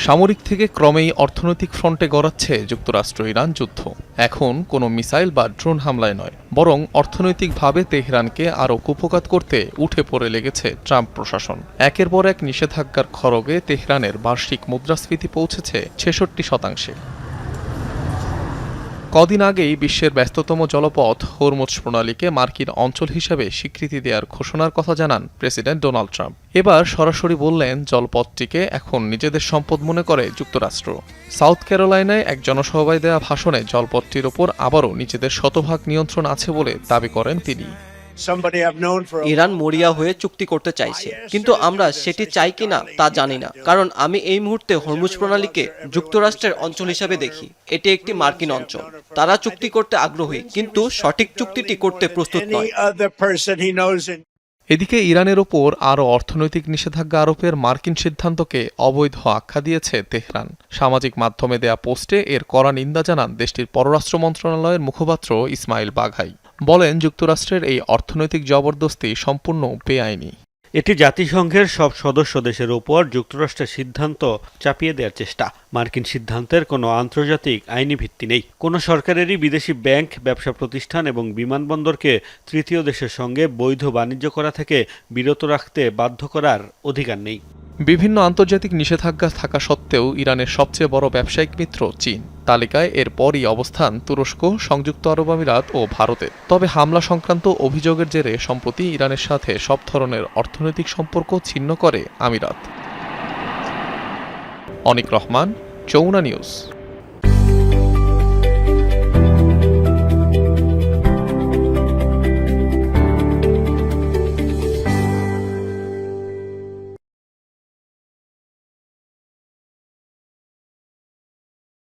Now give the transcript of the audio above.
সামরিক থেকে ক্রমেই অর্থনৈতিক ফ্রন্টে গড়াচ্ছে যুক্তরাষ্ট্র ইরান যুদ্ধ। এখন কোনো মিসাইল বা ড্রোন হামলায় নয়, বরং অর্থনৈতিকভাবে তেহরানকে আরও কুপোকাত করতে উঠে পড়ে লেগেছে ট্রাম্প প্রশাসন। একের পর এক নিষেধাজ্ঞার খড়গে তেহরানের বার্ষিক মুদ্রাস্ফীতি পৌঁছেছে ৬৬%। কদিন আগেই বিশ্বের ব্যস্ততম জলপথ হরমুজ প্রণালীকে মার্কিন অঞ্চল হিসেবে স্বীকৃতি দেওয়ার ঘোষণার কথা জানান প্রেসিডেন্ট ডোনাল্ড ট্রাম্প। এবার সরাসরি বললেন জলপথটিকে এখন নিজেদের সম্পদ মনে করে যুক্তরাষ্ট্র। সাউথ ক্যারোলাইনায় এক জনসভায় দেওয়া ভাষণে জলপথটির ওপর আবারও নিজেদের শতভাগ নিয়ন্ত্রণ আছে বলে দাবি করেন তিনি। ইরান মরিয়া হয়ে চুক্তি করতে চাইছে, কিন্তু আমরা সেটি চাই কিনা তা জানি না, কারণ আমি এই মুহূর্তে হরমুজ প্রণালীকে যুক্তরাষ্ট্রের অঞ্চল হিসাবে দেখি। এটি একটি মার্কিন অঞ্চল। তারা চুক্তি করতে আগ্রহী, কিন্তু সঠিক চুক্তিটি করতে প্রস্তুত নয়। এদিকে ইরানের ওপর আরও অর্থনৈতিক নিষেধাজ্ঞা আরোপের মার্কিন সিদ্ধান্তকে অবৈধ আখ্যা দিয়েছে তেহরান। সামাজিক মাধ্যমে দেয়া পোস্টে এর কড়া নিন্দা জানান দেশটির পররাষ্ট্র মন্ত্রণালয়ের মুখপাত্র ইসমাইল বাঘাই। বলেন, যুক্তরাষ্ট্রের এই অর্থনৈতিক জবরদস্তি সম্পূর্ণ বেআইনি। এটি জাতিসংঘের সব সদস্য দেশের ওপর যুক্তরাষ্ট্রের সিদ্ধান্ত চাপিয়ে দেওয়ার চেষ্টা। মার্কিন সিদ্ধান্তের কোনো আন্তর্জাতিক আইনি ভিত্তি নেই। কোনো সরকারেরই বিদেশি ব্যাংক, ব্যবসা প্রতিষ্ঠান এবং বিমানবন্দরকে তৃতীয় দেশের সঙ্গে বৈধ বাণিজ্য করা থেকে বিরত রাখতে বাধ্য করার অধিকার নেই। বিভিন্ন আন্তর্জাতিক নিষেধাজ্ঞা থাকা সত্ত্বেও ইরানের সবচেয়ে বড় ব্যবসায়িক মিত্র চীন। তালিকায় এর পরই অবস্থান তুরস্ক, সংযুক্ত আরব আমিরাত ও ভারতের। তবে হামলা সংক্রান্ত অভিযোগের জেরে সম্প্রতি ইরানের সাথে সব ধরনের অর্থনৈতিক সম্পর্ক ছিন্ন করে আমিরাত। অনিক রহমান, যমুনা নিউজ।